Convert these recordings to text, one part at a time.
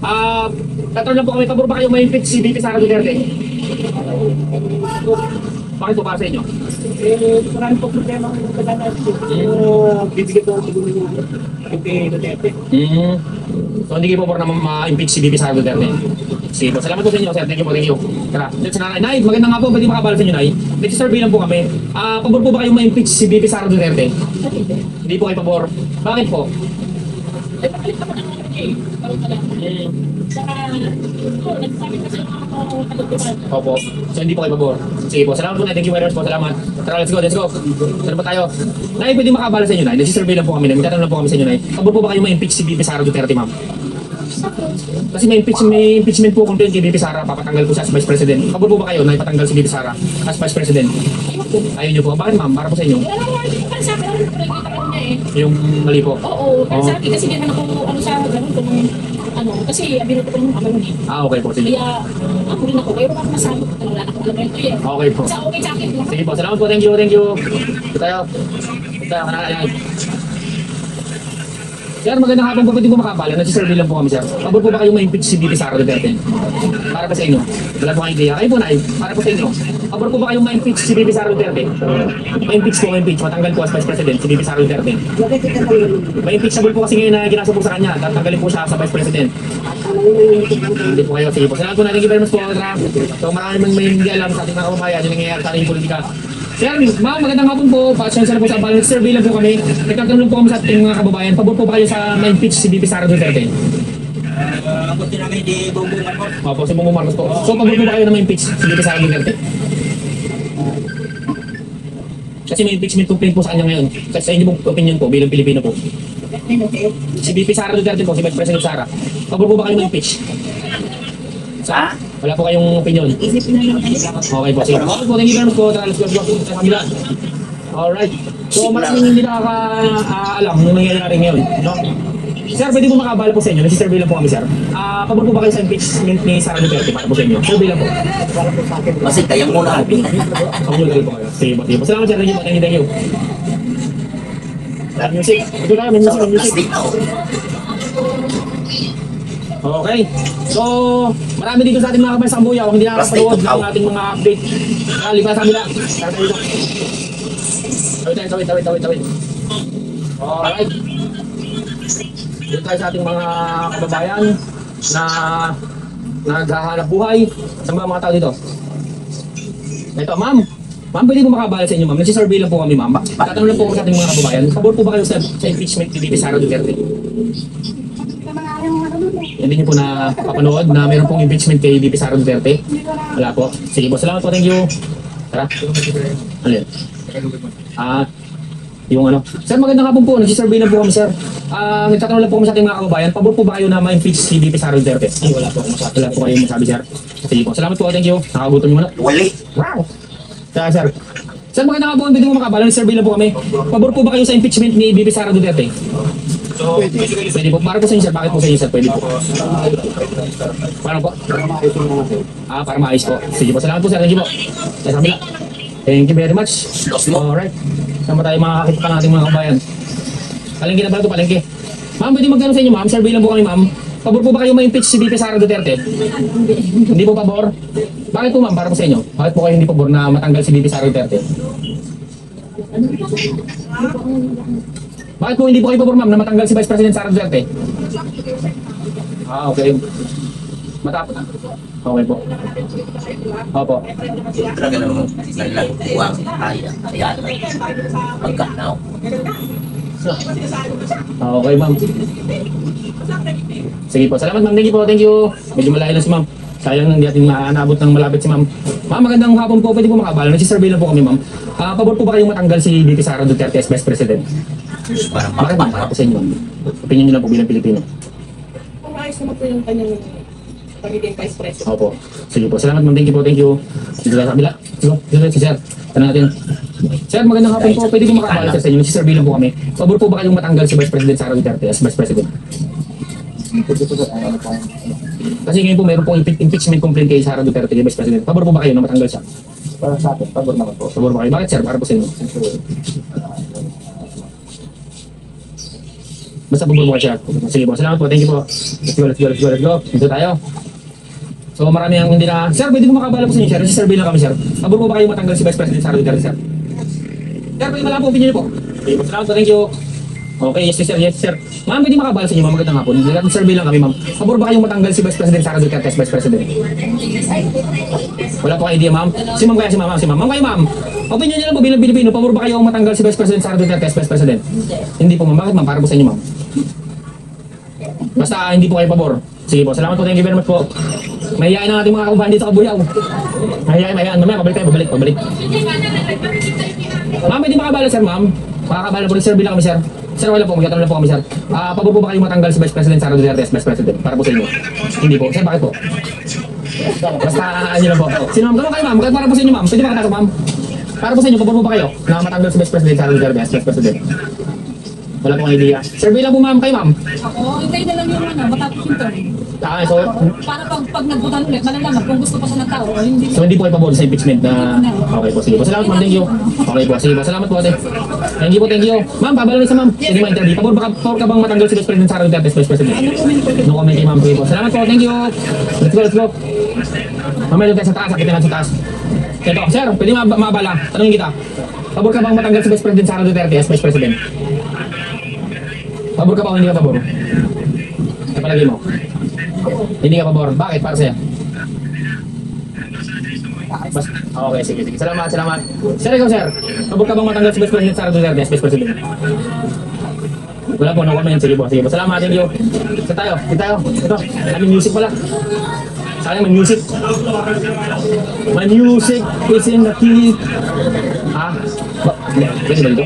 Tatanong lang po kami, pabor ba kayo ma-impeach si VP Sara Duterte? Bakit po para sa inyo? Marami po problema ang kadanas. Bibigyan po siguro yung Duterte. So hindi kayo po na ma-impeach si VP Sara Duterte? Sige po, salamat po sa inyo, sir. Thank you po, thank you. Tara, let's na. Nay, maganda nga po, pwede makabala sa inyo, Nay. Nag-survey lang po kami. Pabor po ba kayo ma-impeach si VP Sara Duterte? Hindi po kayo pabor. Bakit po? Eh, balik ako ng mga parang pala. Saka, nagsabi kasi ako kaluturan. Opo. So hindi po kayo pabor. Sige po, salamat po, Nay. Thank you very much po, salamat. Tara, let's go, let's go. Saan po tayo? Nay, pwede makabala sa inyo, Nay. Nag-survey lang po kami, Nay. Magtatanong lang po kami sa inyo, Nay. Pabor po ba kayo ma-impeach si VP Sara Duterte, ma'am? Kasi may impeachment po complaint kay VP Sara, papatanggal po siya as Vice President. Pabor po ba kayo na ipatanggal si VP Sara as Vice President? Ayun niyo po. Bakit, ma'am? Para po sa inyo? Parang sabi ako, nakikita ko niya eh. Yung mali po? Oo, parang sabi kasi di naman ako, sa ganun, kung kasi binuto ko yung amanon eh. Okay po, sige. Kaya, ako rin ako, kayo ba masabi ko, wala akong alam ito eh. Okay po. Sa okay sa akin lang. Sige po, salamat po. Thank you, thank you. Ito tayo. Kanakayan. Sir, magandang hapon po. Pwede po makabala. Nag-survey lang po kami, sir. Pabor po ba kayo ma-impeach si VP Sara Duterte? Para po sa inyo. Wala po kayong idea. Kayo po, Nay. Para po sa inyo. Pabor po ba kayo ma-impeach si VP Sara Duterte? Ma-impeach po, ma-impeach. Matanggal po as Vice President si VP Sara Duterte. Ma-impeachable po kasi ngayon na ginasa po sa kanya. Tatanggalin po siya sa Vice President. Hindi po kayo. Sige po. Salamat po natin. Thank you very much po. So maraming may hindi alam sa ating mga kababayan yung nangyayari sa ating politika. Sir, ma'am, magandang hapon po. Pasensya na po sa abala. Survey lang po kami. Nagtatanong po kami sa ating mga kababayan. Pabor po ba kayo sa ma-impeach si VP Sara Duterte? Ako namin di Bongbong Marcos. Opo, si Bongbong Marcos po. So, pabor po ba kayo na ma-impeach si VP Sara Duterte? Kasi may impeachment complaint po sa kanya ngayon. Kasi sa inyo pong opinion po, bilang Pilipino po. Si VP Sara Duterte po, si Vice President Sara. Pabor po ba kayo ma-impeach? Sa? Wala po kayong opinion? Isip na lang kayo. Okay po, sige. Okay po, thank you very much po. Tara, let's go sa kabila. Alright. So, maraming hindi nakaka-alam nung nangyayari ngayon. No? Sir, pwede po makabala po sa inyo. Nasi-survey lang po kami, sir. Pabor po ba kayo sa impeachment ni Sara Duterte para po sa inyo? Survey lang po. Kasi kaya muna. Pag-survey po kayo. Sige po, sige po. Salamat, sir. Thank you po. Thank you, thank you. Music. Ito tayo, may music, may music. Okay. So, marami dito sa ating mga kabayan sa Kambuyaw. Hindi nakakapanood ng ating mga update. Lipas sa kabila. Tawid. Alright. Dito tayo sa ating mga kababayan na naghahanap buhay. Sa mga tao dito. Ito, ma'am. Ma'am, pwede po makabala sa inyo, ma'am. Nagsisurvey lang po kami, ma'am. Tatanong lang po ako sa ating mga kababayan. Pabor po ba kayo sa impeachment ni VP Sara Duterte? Hindi niyo po na papanood na mayroon pong impeachment kay VP Sara Duterte? Wala po. Sige po, salamat po, thank you. Tara. Alin? Yung ano. Sir, magandang hapon po. Nagsisurvey lang po kami, sir. Nagtatanong lang po kami sa ating mga kababayan. Pabor po ba kayo na ma-impeach si VP Sara Duterte? Ay, wala po. Wala po kayong masabi, sir. Sige po, salamat po, thank you. Nakagutom niyo muna. Wali. Wow. Sir. Sir, magandang hapon. Pwede mo makabala. Nagsisurvey lang po kami. Pabor po ba kayo sa impeachment ni VP Sara Duterte? So, pwede po. Para po sa inyo, sir. Bakit po sa inyo, sir? Pwede po. Paano po? Para maayos po. Sige po. Salamat po, sir. Thank you po. Sa kabila. Thank you very much. Alright. Sama tayo makakakita pa ng ating mga kabayan. Palengke na ba ito? Palengke. Ma'am, pwede magtanong sa inyo, ma'am. Survey lang po kami, ma'am. Pabor po ba kayo ma-impeach si VP Sara Duterte? Hindi po pabor? Bakit po, ma'am? Para po sa inyo. Bakit po kayo hindi pabor na matanggal si VP Sara Duterte? Bakit po hindi po kayo pabor, ma'am, na matanggal si Vice President Sara Duterte? Okay. Matapos. Okay po. Opo. Talaga naman nalagpuwang ayan. Pagkanaw. Okay, ma'am. Sige po. Salamat, ma'am. Thank you po. Thank you. Medyo malayo lang si ma'am. Sayang hindi natin maanabot ng malapit si ma'am. Ma'am, magandang hapon po. Pwede po makabala. Nagsisurvey lang po kami, ma'am. Pabor po ba kayong matanggal si VP Sara Duterte as Vice President? Bakit, ma'am? Para po sa inyo, ma'am. Opinion nyo lang po bilang Pilipino. Kung ayos naman po yung kanyang pagiging vice president. Opo. Sige po. Salamat, ma'am. Thank you po. Thank you. Dito tayo sa kabila. Dito si sir. Tanong natin. Sir, magandang hapon po. Pwede po makabala sa inyo. Nagsisurvey lang po kami. Pabor po ba kayong matanggal si Vice President Sara Duterte as Vice President? Kasi ngayon po mayroon pong impeachment complaint kay Sara Duterte kay Vice President. Pabor po ba kayo na matanggal siya? Para sa akin, pabor naman po. Pabor ba kayo? Bakit, sir? Para po sa inyo. Basta pabor po kayo, sir. Sige po, salamat po, thank you po. Let's go, let's go, let's go, let's go. Dito tayo. So marami ang hindi na... Sir, pwede po makabala po sa inyo, sir. Nasi-survey lang kami, sir. Pabor po ba kayo matanggal si Vice President Sara Duterte, sir? Sir, pwede malaki po opinion niyo po. Sige po, salamat po, thank you. Okay, yes, sir, yes, sir. Ma'am, pwede makabala sa inyo, ma'am. Magandang hapon. Nag-survey lang kami, ma'am. Pabor ba kayong matanggal si Vice President Sara Duterte as Vice President? Wala po kayo idea, ma'am. Si ma'am kaya, si ma'am. Si ma'am. Ma'am kayo, ma'am. Opinion niyo lang po bilang Pilipino. Pabor ba kayong matanggal si Vice President Sara Duterte as Vice President? Hindi po, ma'am. Bakit, ma'am? Para po sa inyo, ma'am. Basta hindi po kayo pabor. Sige po, salamat po. Thank you very much po. Mahihain ang ating mga kakubahan dito sa Kabuyaw. Mahihain. Mamaya, pabalik tayo, pabalik. Ma'am, pwede makabala, sir, ma'am. Makakabala po rin, sir, bilang kami, sir. Sir, wala po, magkatanong lang po kami, sir. Pabor po ba kayo matanggal si Vice President Sara Duterte as Vice President? Para po sa inyo. Hindi po. Sir, bakit po? Basta, ano lang po. Sino, ma'am? Tanong kayo, ma'am. Para po sa inyo, ma'am. Pwede makatanong, ma'am. Para po sa inyo, pabor po ba kayo na matanggal si Vice President Sara Duterte as Vice President? Wala pong idea. Survey lang po, ma'am. Kayo, ma'am. Ako, hintay na lang yung matapos yung term. So, Para pag nagbutan ulit, malalaman kung gusto pa siya ng tao o hindi. so hindi po kayo pabor sa impeachment na... Okay po, sige po. Salamat, ma'am. Thank you. Okay po, sige po. Salamat po, ate. Thank you po, thank you. Ma'am, pabalik sa ma'am. Sige, ma'am, interview. Pabor ka bang matanggal si Vice President Sara Duterte as Vice President? No comment kay ma'am. Sige po. Salamat po, thank you. Let's go, let's go. Mamaya doon tayo sa taas. Akitin natin sa taas. Ito, sir, pwede mabala. Tanungin kita. Pabor ka bang matanggal si Vice President Sara Duterte as Vice President? Pabor ka ba o hindi ka pabor? Kapalagay mo. Hindi ka pabor. Bakit? Para sa'yo? Okay, sige. Salamat. Sir, ikaw, sir. Pabor ka bang matanggal si Vice President Sara Duterte as Vice President? Wala po, no comment. Sige po. Salamat, thank you. Isa tayo. Ito, may music pala. Sayang, may music. My music is in the key. Pwede ba dito?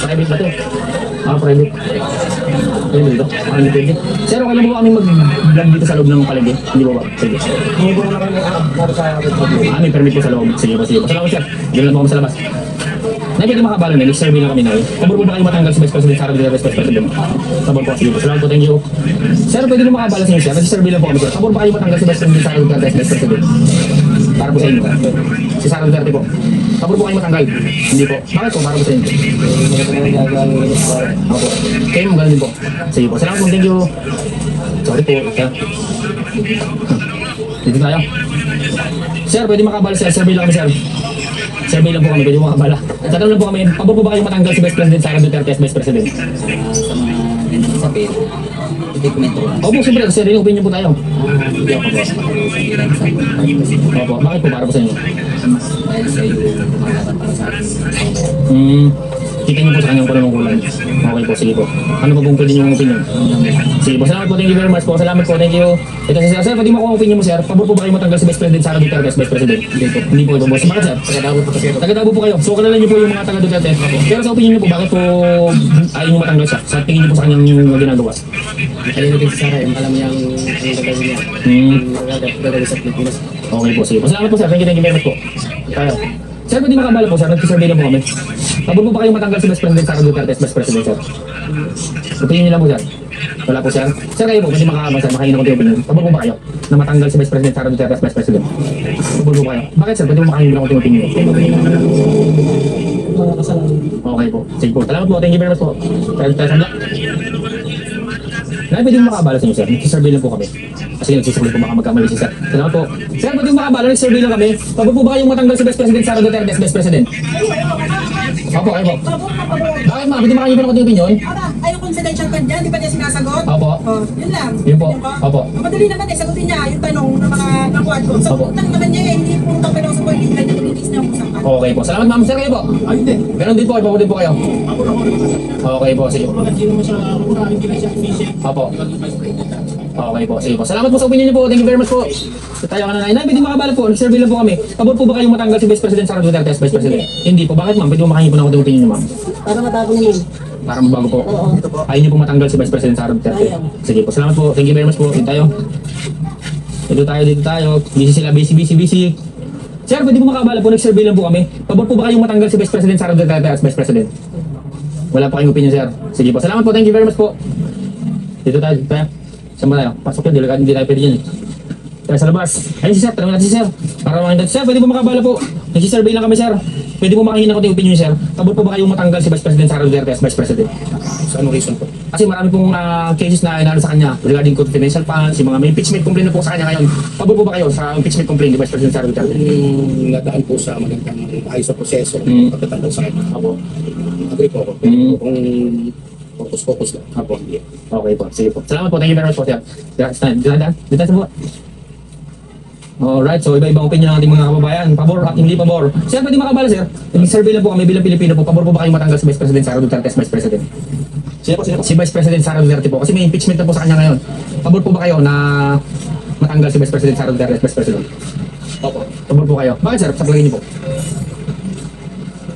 Private ba ito? Private. Pwede ba dito? Hindi pwede. Sir, okay lang po kami mag-vlog dito sa loob ng palengke? Hindi ba? Sige. May permit po sa loob. Sige po. Salamat, sir. Ganun lang po kami sa labas. Pwede makabalo na, nag-survey lang kami na. Pabor po ba kayo matanggal si Vice President Sara Duterte as Vice President? Pabor po, sige po. Salamat po, thank you. Sir, pwede po makabalo sa inyo, sir. Nag-survey lang po kami, sir. Pabor ba kayo matanggal si Vice President Sara Duterte as Vice President? Para po sa inyo. Si Sara Duterte po. Pabor po kayo matanggal? Hindi po. Bakit po? Para po sa inyo. Opo. Kayo mo, ganun din po. Sige po. Salamat po, thank you. Sorry po. Dito tayo. Sir, pwede makabalo, sir. Survey lang kami, sir. Survey lang po kami, pwede mo makabala. Tatanong lang po kami, pabor po ba kayo matanggal si Vice President Sara Duterte as Vice President? Sabihin, hindi komento lang. Opo, siyempre, kasi rin opinion po tayo. Hindi ako po. Hindi lang sa Opo, bakit po? Para po sa inyo? dahil sa iyo, kumalaban para sa akin. Kita niyo po sa kanyang panunungkulan. Okay po, sige po. Ano po pong pwede niyong opinion? Sige po, salamat po, thank you very much po. Salamat po, thank you. Ito si sir, pwede mo akong opinion mo, sir. Pabor po ba kayo matanggal si Vice President Sara Duterte as Vice President? Hindi po ito, boss. Bakit, sir? Taga-Davao po kayo. So, kalala niyo po yung mga taga-Duterte. Pero sa opinion niyo po, bakit po ayaw niyo matanggal siya? Sa tingin niyo po sa kanyang yung ginagawa? Kaya natin si Sara, alam niyang gagawin niya. Gagawin sa Pilipinas. Okay po, sige po. Salamat po, sir. Thank you very much po. Tayo. Sir, pwede makabala po, sir. Nag-survey lang po kami. Pabor po ba kayong matanggal si Vice President Sara Duterte as Vice President, sir? Opinion niyo lang po, sir. Wala po, sir. Sir, kayo po, pwede makakabala, sir. Makahina ko tayo opinion. Pabor po ba kayo na matanggal si Vice President Sara Duterte as Vice President? Pabor po ba kayo? Bakit, sir? Pwede mo makahina ko tayo opinion. Okay po. Sige po. Salamat po. Thank you very much po. Tayo sa black. Pwede mo makabala sa inyo, sir. Nag-survey lang po kami. Kasi nagsisukli po baka magkamali si sir. Salamat po. Sir, pwede mo makabala. Nag-survey lang kami. Pabor po ba kayong matanggal si Vice President Sara Duterte as Vice President? Opo, kayo po. Bakit ma'am? Pwede makahina ko tayo opinion? Ayaw confidential pa dyan, di ba niya sinasagot? Opo. Oh, yun lang. Yun po. Opo. Madali naman eh, sagutin niya yung tanong ng mga nakuha ko. Opo. Sagutan naman niya eh, hindi po tanong sa point, hindi lang niya release na yung usapan. Okay po. Salamat ma'am. Sir, kayo po. Ayun din. Ganon din po. Ipapo din po kayo. Okay po. Sige po. Hindi naman siya kumura, hindi na siya efficient. Opo. Okay po. Sige po. Salamat po sa opinion niyo po. Thank you very much po. So, tayo ka na na. Pwede makabala po. Nag-survey lang po kami. Pabor po ba kayong matanggal si Vice President Sara Duterte as Vice President? Hindi po. Bakit ma'am? Pwede mo makahingi po na ako ng opinion niyo ma'am. Para matago naman. Para mabago po. Ayaw niyo po matanggal si Vice President Sara Duterte. Sige po. Salamat po. Thank you very much po. Dito tayo. Dito tayo. Busy sila. Busy. Sir, pwede po makabala po. Nag-survey lang po kami. Pabor po ba kayong matanggal si Vice President Sara Duterte as Vice President? Wala po kayong opinion, sir. Sige po. Salamat po. Thank you very much po. Dito tayo. Saan ba tayo? Pasok yun. Hindi tayo pwede yan eh. Tayo sa labas. Ayun si sir. Tanong natin si sir. Para makita. Sir, pwede po makabala po. Nag-survey lang kami, sir. Pwede po makahingi na ko yung opinion, sir. Pabor po ba kayong matanggal si Vice President Sara Duterte as Vice President? So, anong reason po? Kasi marami pong cases na inano sa kanya regarding confidential funds, yung mga may impeachment complaint na po sa kanya ngayon. Pabor po ba kayo sa impeachment complaint ni Vice President Sara Duterte? Yung nadaan po sa magandang ayos sa proseso Mm. pagkatapos sa akin. Apo. Agree po ako. Mm. Kung focus lang. Apo. Okay po. Sige po. Salamat po. Thank you very much po, sir. Dito sa buwan. Alright, so iba-ibang opinion ng ating mga kababayan. Pabor at hindi pabor. Sir, pwede makabala, sir? Nag-survey lang po kami bilang Pilipino po. Pabor po ba kayong matanggal si Vice President Sara Duterte as Vice President? Sino po? Si Vice President Sara Duterte po. Kasi may impeachment na po sa kanya ngayon. Pabor po ba kayo na matanggal si Vice President Sara Duterte as Vice President? Opo. Pabor po kayo. Bakit, sir? Sa palagay niyo po?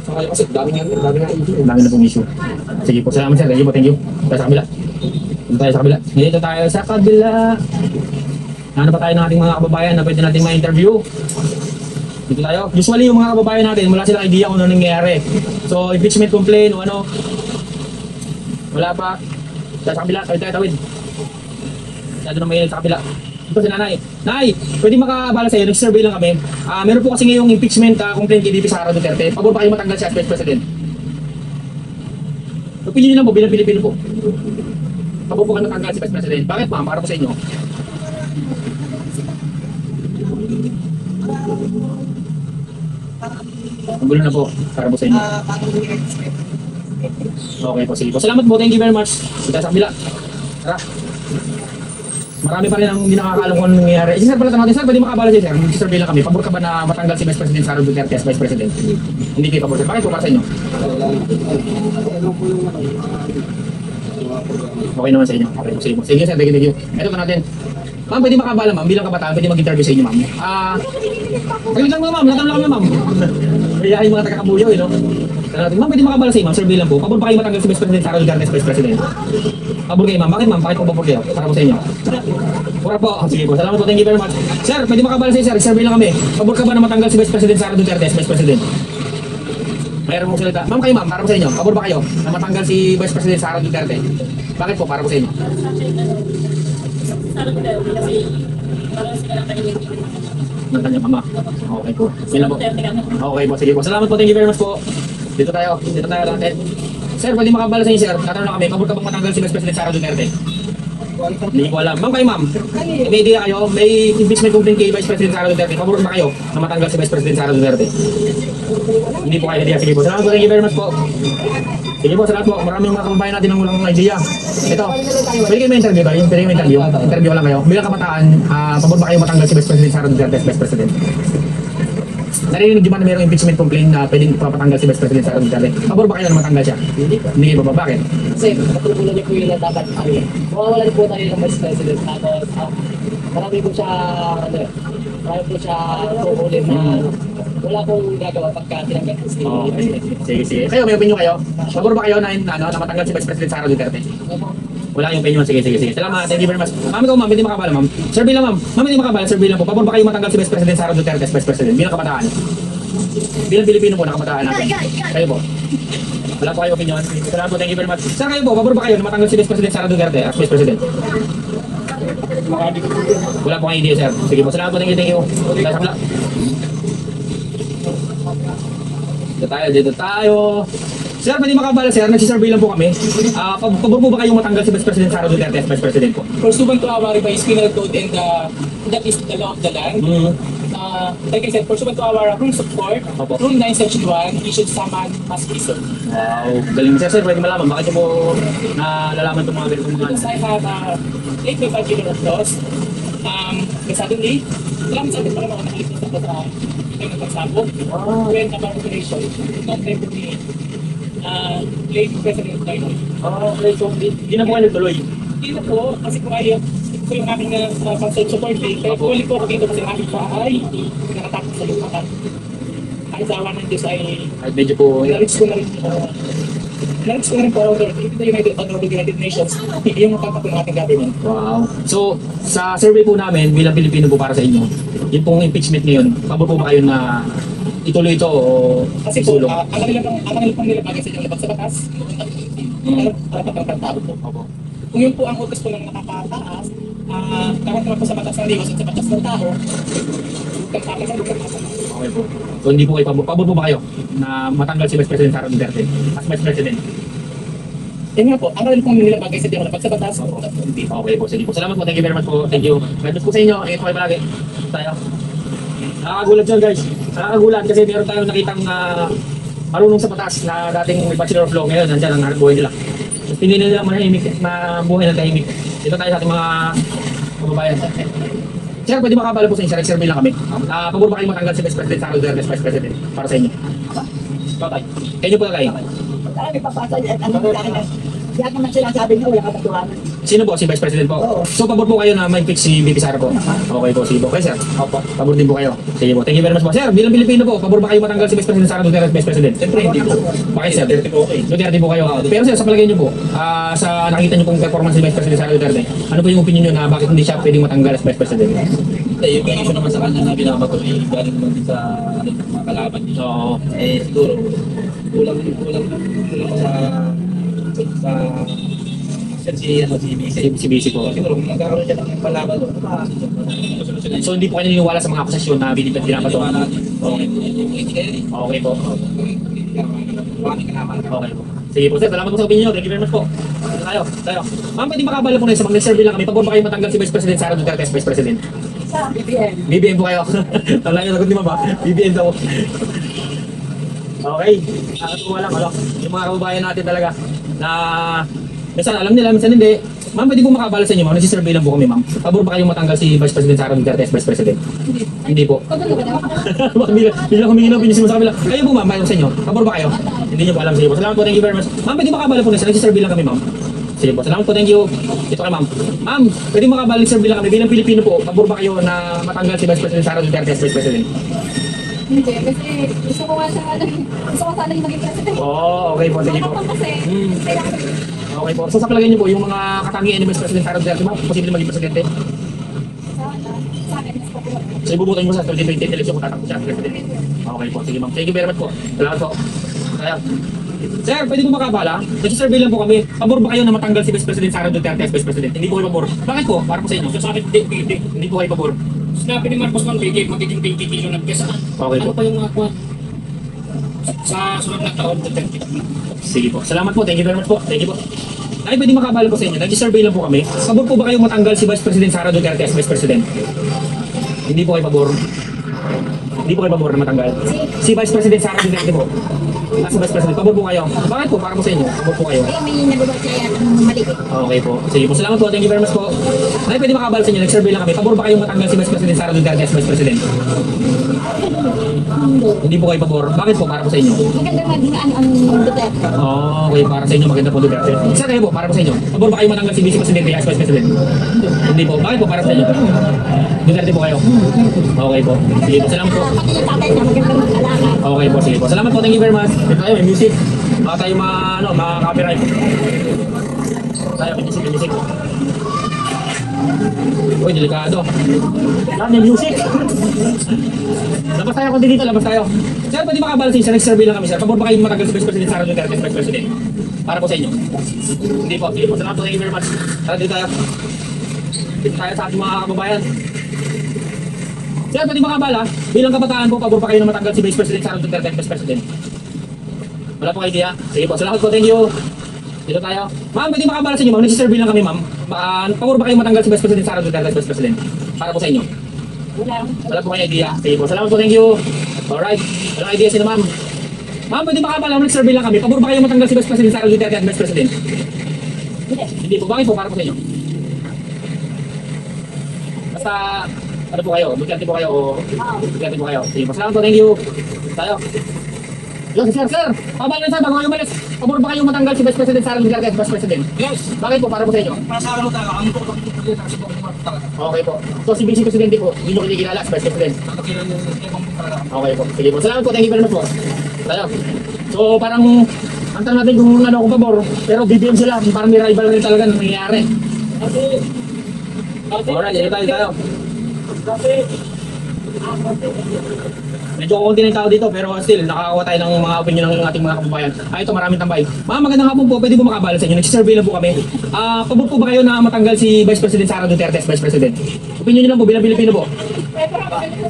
Sa kayo kasi dami nga issue. Dami na pong issue. Sige po, salamat, sir. Thank you po, thank you. Tayo sa kabila. Dito tayo sa kabila. Dito tayo sa kabila. Ano pa tayo ng ating mga kababayan na pwede nating ma-interview? Dito tayo. Usually yung mga kababayan natin, wala silang idea kung ano nangyayari. So, impeachment complaint o ano. Wala pa. Tayo sa kabila. Tayo tawid. Masyado na mainit sa kabila. Ito si nanay. Nay, pwede makabala sa'yo. Nag-survey lang kami. Meron po kasi ngayong impeachment complaint kay VP Sara Duterte. Pagod pa kayo matanggal siya as Vice President? Pili nyo lang po, bilang Pilipino po. Pagod po kayo matanggal si Vice President. Bakit ma'am? Para po sa inyo. Ang gulo na po. Para po sa inyo. Okay po, sige po. Salamat po. Thank you very much. Kita sa kabila. Tara. Marami pa rin ang hindi nakakaalam kung anong nangyayari. Sir, pala natin, sir, pwede makabala siya, sir. Mag-survey lang kami. Pabor ka ba na matanggal si Vice President Sara Duterte as Vice President? Hindi kayo pabor, sir. Bakit po para sa inyo? Okay naman sa inyo. Okay po, sige po. Sige, sir. Thank you. Ito pa natin. Ma'am, pwede makabala, ma'am. Bilang kabataan, pwede mag-interview sa inyo, ma'am. Pwede lang mo, ma'am. Natanong lang kami, ma'am. Kaya yung mga taga-kabuyo, no? Ma'am, pwede makabala sa inyo, ma'am. Survey lang po. Pabor pa kayo matanggal si Vice President Sara Duterte as Vice President? Pabor kayo, ma'am. Bakit, ma'am? Bakit po pabor kayo? Para po sa inyo. Pura po. Sige po. Salamat po. Thank you very much. Sir, pwede makabala sa inyo, sir. Survey lang kami. Pabor ka ba na matanggal si Vice President Sara Duterte as Vice President? Mayroon mong salita. Ma'am, kayo, ma'am. Para po sa inyo. Pabor ba kayo na matanggal si Vice President Sara Duterte? Bakit po? Para po sa inyo. Sara Duterte kasi parang sila ang kanyang Ng kanyang ama. Okay po. Yun lang po. Duterte kami. Okay po. Sige po. Salamat po. Thank you very much po. Dito tayo. Dito tayo natin. Sir, pwede makabala sa inyo, sir. Tatanong lang kami. Pabor ka bang matanggal si Vice President Sara Duterte? Hindi ko alam. Ma'am, kayo, ma'am. May idea kayo? May impeachment complaint kay Vice President Sara Duterte. Pabor ba kayo na matanggal si Vice President Sara Duterte? Hindi po kayo idea. Sige po. Salamat po. Thank you very much po. Sige po, salamat po. Maraming mga kababayan natin ang walang idea. Ito. Pwede kayo ma-interview ba? Pwede kayo ma-interview? Interview lang kayo. Bilang kabataan, pabor ba kayo matanggal si Vice President Sara Duterte as Vice President? Narinig nyo ba na mayroong impeachment complaint na pwedeng papatanggal si Vice President Sara Duterte? Pabor ba kayo na matanggal siya? Hindi kayo ba? Bakit? Kasi katulungan niyo po yun na dapat ano. Mawawalan po tayo ng Vice President. Tapos marami po siya, ano, marami po siya kukulin na wala pong gagawa pagka tinanggal ko si President. Sige, sige. Kayo, may opinion kayo? Pabor ba kayo na matanggal si Vice President Sara Duterte? Wala yung opinion. Sige, sige, sige. Salamat. Thank you very much. Ma'am, ikaw, ma'am. Hindi makabala, ma'am. Survey lang, ma'am. Ma'am, hindi makabala. Survey lang po. Pabor ba kayo matanggal si Vice President Sara Duterte as Vice President? Bilang kabataan. Bilang Pilipino po, nakabataan natin. Kayo po. Wala po kayo opinion. Salamat po. Thank you very much. Sir, kayo po. Pabor ba kayo na matanggal si Vice President Sara Duterte as Vice President? Wala po kayong idea, sir. Sige po. Salamat po. Thank you. Thank you. Tayo sa kabila. Dito tayo. Sir, pwede makabala, sir. Nagsisurvey lang po kami. Pabor po ba kayong matanggal si Vice President Sara Duterte as Vice President po? Pursuant to our revised penal code and that is the law of the land. Like I said, pursuant to our rules of court, Opo. Rule 9 Section 1, issued summon must be served. Wow. Galing, sir. Sir, pwede malaman. Bakit niyo po nalalaman itong mga ganitong mga Because I have late by bachelor of laws, suddenly, maraming sabi pa naman ako nakaligtas ako sa yung nagsabog. When about operation, not every late President Biden. Okay, so hindi na po kayo nagtuloy. Hindi na po, kasi kung ayaw, ito yung aking consent support day. Kaya puli po ako dito kasi ang aking bahay, nakatapos sa lupatan. Kahit sa awan ng Diyos ay Kahit medyo po... na-reach ko na rin po ako doon. Ito yung United Nations, yung matapos ng ating government. Wow. So, sa survey po namin, bilang Pilipino po para sa inyo, yung pong impeachment ngayon, pabor po ba kayo na ituloy ito o Kasi po, isulong? ang kanila pong nilabagay sa inyong labag sa batas, para pagkakantado po. Kung yun po ang utos po ng nakakataas, kahit naman po sa batas ng liwas at sa batas ng tao, kantama na lugar na Okay po. So, hindi po kayo pabor. Pabor po ba kayo na matanggal si Vice President Sara Duterte as Vice President? Yun nga po, ang kanil pong nilabagay sa diyan sa batas. Hindi. Okay po, sige po. Salamat po. Thank you very much po. Thank you. God bless po sa inyo. Ingat po kayo palagi. Tayo. Nakakagulat yun guys. Nakakagulat kasi meron tayong nakitang marunong sa batas na dating may Bachelor of Law. Ngayon, nandyan ang hanap buhay nila. Tapos hindi nila manahimik na buhay ng tahimik. Dito tayo sa ating mga kababayan. Sir, pwede makabala po sa inyo. Sir, survey lang kami. Pabor ba kayo matanggal si Vice President Sara Duterte as Vice President? Para sa inyo. Patay. Kayo po na kayo. Saan ipapasa yan? Ano sa akin? Kaya kung sinasabi niya, wala katotohanan. Sino po? Si Vice President po? Oo. So, pabor po kayo na ma-impeach si VP Sara po? Okay po, sige po. Okay, sir? Opo. Pabor din po kayo. Sige po. Thank you very much po. Sir, bilang Pilipino po, pabor ba kayo matanggal si Vice President Sara Duterte as Vice President? Siyempre, hindi po. Bakit, sir? Duterte po okay. Duterte po kayo. Pero sir, sa palagay niyo po, sa nakita niyo pong performance ni Vice President Sara Duterte, ano po yung opinion niyo na bakit hindi siya pwedeng matanggal as Vice President? Yung issue naman sa kanya na binabato eh, galing naman din sa mga kalaban niya. Oo. Eh siguro, kulang sa si BC. Si BC po. Siguro kung magkakaroon siya ng palaban, So, hindi po kayo naniniwala sa mga akusasyon na binabato? Okay po. Okay po. Sige po sir, salamat po sa opinion. Thank you very much po. Tayo. Ma'am, pwede makabala po na sa mag-survey lang kami. Pabor ba kayo matanggal si Vice President Sara Duterte as Vice President? Sa BBM. BBM po kayo. Tala yung sagot ni Mama. BBM daw. Okay. Nakatuwa lang. Yung mga kababayan natin talaga na minsan alam nila, minsan hindi. Ma'am, pwede po makabala sa inyo, ma'am. Nagsisurvey lang po kami, ma'am. Pabor ba kayong matanggal si Vice President Sara Duterte as Vice President? Hindi po. Bilang humingi ng opinion sa kabila. Kayo po, ma'am, sa inyo. Pabor ba kayo? Hindi niyo po alam. Sige po. Salamat po. Thank you very much. Ma'am, pwede makabala po na siya. Nagsisurvey lang kami, ma'am. Sige po. Salamat po. Thank you. Ito kay ma'am. Ma'am, pwede makabala survey lang kami. Bilang Pilipino po, pabor ba kayo na matanggal si Vice President Sara Duterte as Vice President? Hindi, kasi gusto ko nga siya, gusto ko sana yung maging president. Oh, okay po. Sige po. Nakapang kasi, kailangan ko Okay po. So sa palagay niyo po, yung mga katangian ni Vice President Sara Duterte, ma'am, posible maging presidente? sa akin, mas popular. So ibubutan niyo mo sa 2020 election kung tatakbo siya as president? Okay po. Sige ma'am. Thank you very much po. Salamat po. Kaya, sir, pwede po makabala? Nag-survey lang po kami. Pabor ba kayo na matanggal si Vice President Sara Duterte as Vice President? Hindi po kayo pabor. Bakit po? Para po sa inyo. Sa akin, hindi. Hindi po kayo pabor. Sinabi ni Marcos ng bigay, magiging 20 billion ang pesa. Okay po. Ano pa yung mga kuwan? Sa sunod na taon, 20. Sige po. Salamat po. Thank you very much po. Thank you po. Ay, pwede makabala po sa inyo. Nag-survey lang po kami. Pabor po ba kayong matanggal si Vice President Sara Duterte as Vice President? Hindi po kayo pabor. Hindi po kayo pabor na matanggal. Si Vice President Sara Duterte po. As Vice President, pabor po kayo. Bakit po? Para po sa inyo. Pabor po kayo. Kaya may nagawa siya yan, mali. Okay po. Sige po. Salamat po. Thank you very much po. Ay, pwede makabala sa inyo. Nag-survey lang kami. Pabor ba kayong matanggal si Vice President Sara Duterte as Vice President? Hindi po kayo pabor. Bakit po? Para po sa inyo. Maganda maging ang Duterte. Okay, para sa inyo maganda po Duterte. Isa kayo po, para po sa inyo. Pabor ba kayo matanggal si Vice Presidente as Vice President? Hindi po. Bakit po? Para sa inyo. Duterte po kayo. Okay po. Sige po. Salamat po. Pati yung tatay niya, maganda mag-alaga. Okay po. Sige po. Salamat po. Thank you very much. Ito tayo, may music. Baka tayo copyright. Tayo, may music. Uy, delikado. Yan, may music. Labas tayo kung dito, labas tayo. Sir, pwede makabala sa inyo. Nag-survey lang kami, sir. Pabor ba kayo matanggal si Vice President Sara Duterte as Vice President? Para po sa inyo. Hindi po. Sige po. Salamat po. Thank you very much. Tara, dito tayo. Dito tayo sa ating mga kababayan. Sir, pwede makabala. Bilang kabataan po, pabor pa kayo na matanggal si Vice President Sara Duterte as Vice President? Wala po idea. Sige po. Salamat po. Thank you. Dito tayo. Ma'am, pwede makabala sa inyo, ma'am. Nag-survey lang kami, ma'am. Pabor ba kayo matanggal si Vice President Sara Duterte as Vice President? Para po sa inyo. Wala po kayo idea. Sige po. Salamat po. Thank you. Alright. Walang idea sino, ma'am. Ma'am, pwede makabala. Nag-survey lang kami. Pabor ba kayo matanggal si Vice President Sara Duterte as Vice President? Hindi po. Bakit po? Para po sa inyo. Basta, ano po kayo? Duterte po kayo o Duterte po kayo? Sige po. Salamat po. Thank you. Tayo. Yo, sir. Pabala na sir, bago kayo umalis. Pabor ba kayo matanggal si Vice President Sara Duterte as Vice President? Yes! Bakit po? Para po sa inyo. Para sa araw tayo, ang ko talaga. Okay po. So si Vice Presidente po, hindi nyo kinikilala as Vice President. Okay po. Sige po. Salamat po. Thank you very much po. Tayo. So parang ang tanong natin kung ano ako pabor, pero BBM sila, parang may rival rin talaga na nangyayari. Alright, dito tayo. Medyo konti na yung tao dito, pero still, nakakakuha tayo ng mga opinion ng ating mga kababayan. Ito, maraming tambay. Ma'am, magandang hapon po. Pwede po makabala sa inyo. Nagsisurvey lang po kami. Pabor po ba kayo na matanggal si Vice President Sara Duterte as Vice President? Opinion nyo lang po, bilang Pilipino po.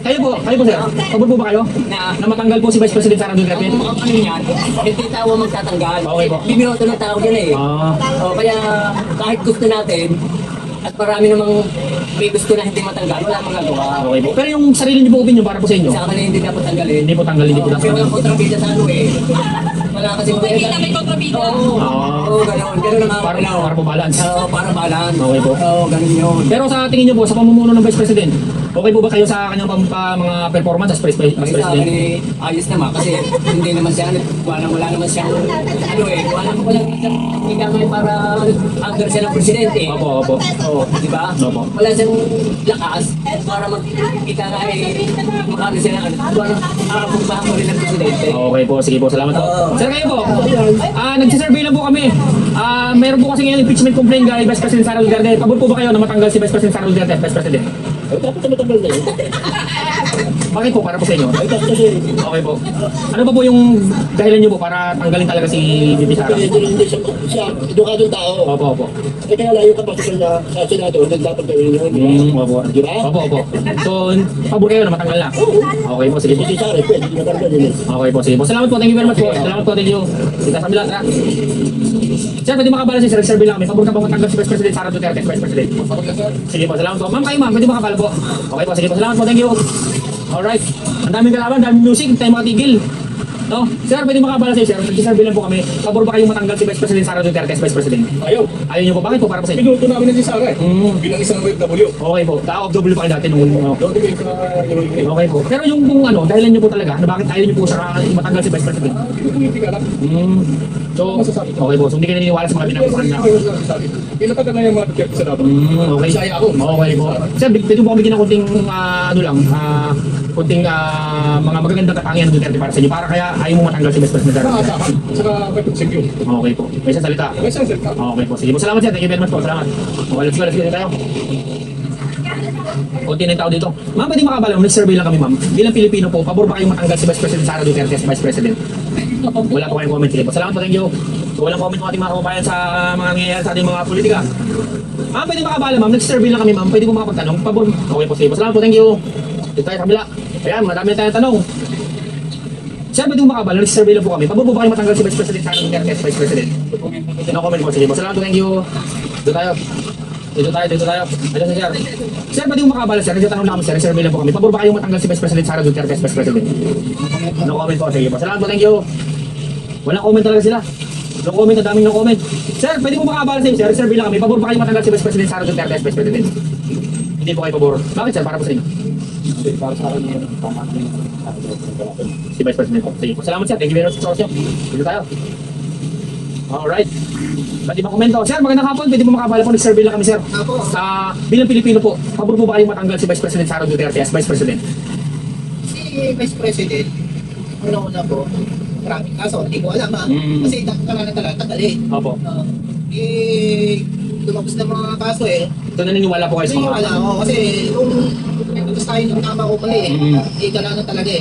Kayo po, sir. Pabor po ba kayo na matanggal po si Vice President Sara Duterte? Ano yan? Hindi tao magtatanggal. Okay po. Bibinoto ng tao yan eh. Kaya kahit gusto natin, at marami namang may gusto na hindi matanggal, wala magagawa. Okay po. Pero yung sarili niyo po opinion para po sa inyo? Sa kanila hindi dapat tanggalin. Hindi po tanggalin, hindi po Kasi dapat. walang kontrabida sa ano eh. Wala kasi mga Hindi na may kontrabida. Oo, gano'n. Gano'n ang Para po balance. Oo, para balance. Okay po. Oo, gano'n yun. Pero sa tingin niyo po, sa pamumuno ng Vice President, okay po ba kayo sa kanyang mga performance as Vice Kasi sa akin President? eh, ayos naman kasi hindi naman siya, wala naman siya, ano eh, wala naman siya, hindi naman para under siya ng presidente. Opo, opo. Oo, di ba? Opo. Wala siyang lakas para magkita nga eh, makano siya ng ano, aapumbahan ko rin ng presidente. Okay po, sige po, salamat po. Oo. Sir, kayo po, nagsisurvey lang po kami. Meron po kasi ngayon impeachment complaint kay Vice President Sara Duterte. Pabor po ba kayo na matanggal si Vice President Sara Duterte as Vice President? Ay, dapat na matanggal na yun. Bakit po, para po sa inyo? Ay, dapat kasi, Okay po. Ano ba po yung dahilan niyo po para tanggalin talaga si VP Sara? hindi siya edukadong tao. Opo, opo. Eh, kaya lang yung kapasitan niya sa Senado, hindi dapat gawin yun. Opo. Di ba? Opo, opo. So, pabor kayo na matanggal na? Okay po, sige po. Hindi sa akin, pwede matanggal yun. Okay po, sige po. Salamat po, thank you very much po. Salamat po, thank you. Kita sa kabila, tara. Sir, pwede makabala si Sir, survey lang kami. Pabor na po matanggal si Vice President Sara Duterte, Vice President. Sige po, salamat po. Ma'am, kayo ma'am, pwede makabala po. Okay po, sige po, salamat po, thank you. Alright. Ang daming kalaban, daming music, hindi tayo makatigil. No? Sir, pwede makabala sa'yo, sir. Nag-survey lang po kami. Pabor ba kayong matanggal si Vice President Sara Duterte as Vice President? Ayaw. Ayaw niyo po, bakit po para po sa inyo? Pinuto namin na si Sarah eh. Bilang isang OFW. Okay po, ka-OFW pa kayo dati nung Doon din ka okay po. Pero yung kung ano, dahilan niyo po talaga, na bakit ayaw niyo po sa matanggal si Vice President? Hindi ka lang. So, okay po. So, hindi kayo naniniwala sa mga pinapasukan niya. Pinatagal na yung mga Duterte sa dapat. Okay. Bisaya ako. Okay po. Sir, pwede po kami bigyan ng konting, ano lang, konting mga magagandang katangian ng Duterte para sa inyo. Para kaya ayaw mo matanggal si Vice President. Nakakasahan. Saka may prinsipyo. Okay po. May isang salita. May isang salita. Okay po. Sige po. Salamat sir. Thank you very much po. Salamat. Okay, let's go. Let's go. Tayo. Konti na yung tao dito. Ma'am, pwede makabala. Nag-survey lang kami, ma'am. Bilang Pilipino po, pabor ba kayong matanggal si Vice President Sara Duterte as Vice President? Wala po kayong comment. Sige po. Salamat po. Thank you. So, walang comment ng ating mga kababayan sa mga nangyayari sa ating mga politika. Ma'am, pwede makabala, ma'am. Nag-survey lang kami, ma'am. Pwede po makapagtanong. Pabor. Okay po. Sige po. Salamat po. Thank you. Dito tayo sa kabila. Ayan, madami na tayong tanong. Sir, pwede mo makabala, nag-survey lang po kami. Pabor po ba kayo matanggal si Vice President Sara Duterte as Vice President? No comment po. Sige po. Salamat po. Thank you. Dito tayo. Dito tayo. Ayun si Sir. Sir, pwede mo makabala, sir. Nagtatanong lang kami, sir. Survey lang po kami. Pabor ba kayong matanggal si Vice President Sara Duterte as Vice President? No comment po. Sige po. Salamat po. Thank you. Walang comment talaga sila. No comment, ang daming no comment. Sir, pwede mo makabala sa inyo, sir. Survey lang kami. Pabor ba kayong matanggal si Vice President Sara Duterte as Vice President? Hindi po kayo pabor. Bakit, sir? Para po sa inyo. Para sa akin yung tama. Si Vice President po. Sige po. Salamat, sir. Thank you very much sa oras nyo. Dito tayo. Alright. Ba't ibang komento? Sir, magandang hapon. Pwede mo makabala po. Nag-survey lang kami, sir. Bilang Pilipino po, pabor po ba kayong matanggal si Vice President Sara Duterte as Vice President? Si Vice President, una po, maraming kaso, hindi ko alam Kasi kailangan talaga tagalin. Opo. Lumabas na mga kaso So, naniniwala po kayo sa mga... wala ako. Kasi yung nagtutos tayo ng tama ko pala kailangan talaga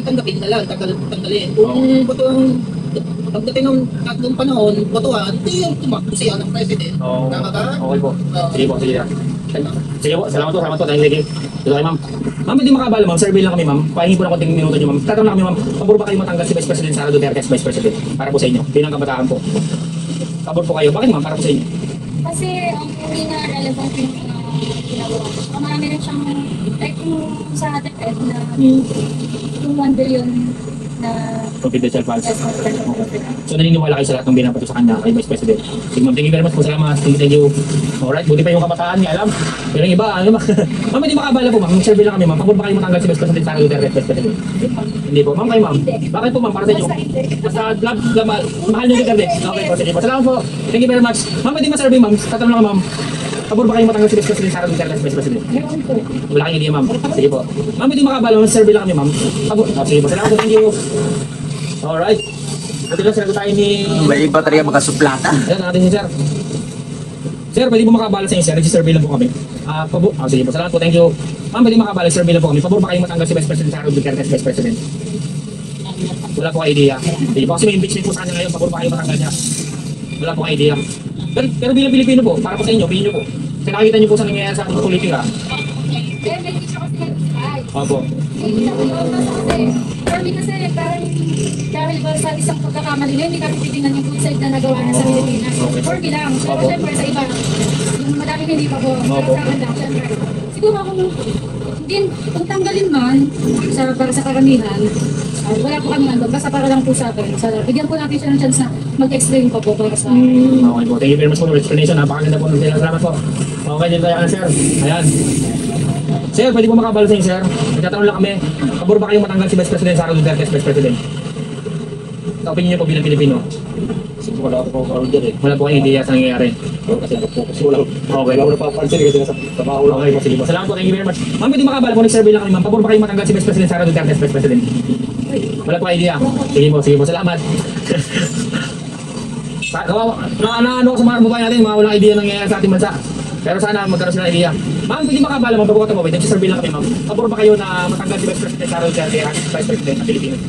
tanggapin na lang, tanggalin. Kung pagdating ng tatlong panahon, botohan, hindi yung tumakbo siya ng President. Oo. Tama ba? Okay po. Sige po, sige. Sige po, salamat po. Thank you. Dito tayo, ma'am. Ma'am, hindi makabala, ma'am. Survey lang kami, ma'am. Pahingi po ng konting minuto nyo, ma'am. Tatanong lang kami, ma'am. Pabor ba kayo matanggal si Vice President Sara Duterte as Vice President? Para po sa inyo. Bilang kabataan po. Pabor po kayo. Bakit, ma'am? Para po sa inyo. Kasi ang hindi na relevant yung ginagawa. Marami rin siyang, like yung sa DepEd na yung 1 billion na Confidential files. So, naniniwala kayo sa lahat ng binabato sa kanya kay Vice President. Sige, ma'am. Thank you very much po. Salamat. Thank you. Alright. Buti pa yung kabataan niya, alam. Pero yung iba, ano ba? Ma'am, hindi makabala po, ma'am. Survey lang kami, ma'am. Pabor ba kayo matanggal si Vice President Sara Duterte as Vice President? Hindi po. Ma'am, kayo, ma'am. Bakit po, ma'am? Para sa inyo. Basta mahal niyo Duterte. Okay po. Sige po. Salamat po. Thank you very much. Ma'am, pwede ma-survey, ma'am. Tatanong lang, ma'am. Pabor ba kayo matanggal si Vice President Sara Duterte as Vice President? Wala kayong idea, ma'am. Sige po. Ma'am, hindi makabala. Survey lang kami, ma'am. Pabor. Sige po. Salamat po. Thank you. Alright. Buti lang sinagot tayo ni... May iba talaga makasuplata. Ayan, natin si Sir. Sir, pwede po makabala sa inyo, sir. Nag-survey lang po kami. Sige po. Salamat po. Thank you. Ma'am, pwede makabalik, survey lang po kami. Pabor ba kayong matanggal si Vice President Sara Duterte as Vice President? Wala po kayo idea. Hindi po kasi may impeachment po sa kanya ngayon, pabor ba kayo matanggal niya? Wala po kayo idea. Pero bilang Pilipino po, para po sa inyo, opinion niyo po. Kasi nakikita niyo po sa nangyayari sa ating politika. Eh, may teacher kasi nag-decide. Opo. Kami kasi parang dahil ba sa isang pagkakamali na hindi kami titingnan yung good side na nagawa na sa Pilipinas. For me lang. Pero syempre sa iba, yung madami hindi pa po. Pero sa akin lang, syempre. Siguro kung tanggalin man para sa karamihan, wala po kami nandun. Basta para lang po sa akin. Bigyan po natin siya ng chance na mag-explain pa po para sa Okay po. Thank you very much for the explanation. Napakaganda po ng sila. Salamat po. Okay, dito tayo, sir. Ayan. Sir, pwede po makabalo sa inyo, sir. Nagtatanong lang kami. Pabor ba kayong matanggal si Vice President Sara Duterte as Vice President? Sa opinion niyo po bilang Pilipino? Kasi wala ako kung dyan eh. Wala po kayong idea sa nangyayari. Kasi wala. Okay. Wala ko napapansin kasi nasa trabaho lang. Okay po, sige po. Salamat po. Thank you very much. Ma'am, pwede makabalo po. Nag-survey lang kami, ma'am. Pabor ba kayong matanggal si Vice President Sara Duterte as Vice President? Wala po kayong idea. Sige po, sige po. Salamat. Ano sa mga babae natin, mga walang idea nangyayari sa ating bansa. Pero sana magkaroon sila ng idea. Ma'am, pwede makabala, ma'am, pagkakata mo, nag-survey lang kami, ma'am. Pabor ba kayo na matanggal si Vice President Sara Duterte as Vice President ng Pilipinas?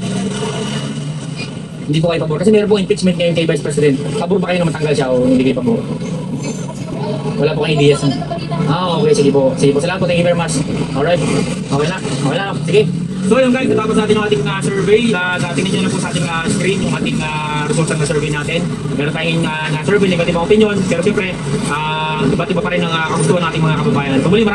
Hindi po kayo pabor. Kasi meron po impeachment ngayon kay Vice President. Pabor ba kayo na matanggal siya o hindi kayo pabor? Wala po kayong idea. Okay, sige po. Sige po. Salamat po. Thank you very much. Alright. Okay na. Okay na. Sige. So yun guys, natapos natin yung ating survey. Tingnan nyo na po sa ating screen yung ating results ng survey natin. Meron tayong na-survey, negative opinion. Pero siyempre, iba't iba pa rin ang kagustuhan nating mga kababayan. So muli,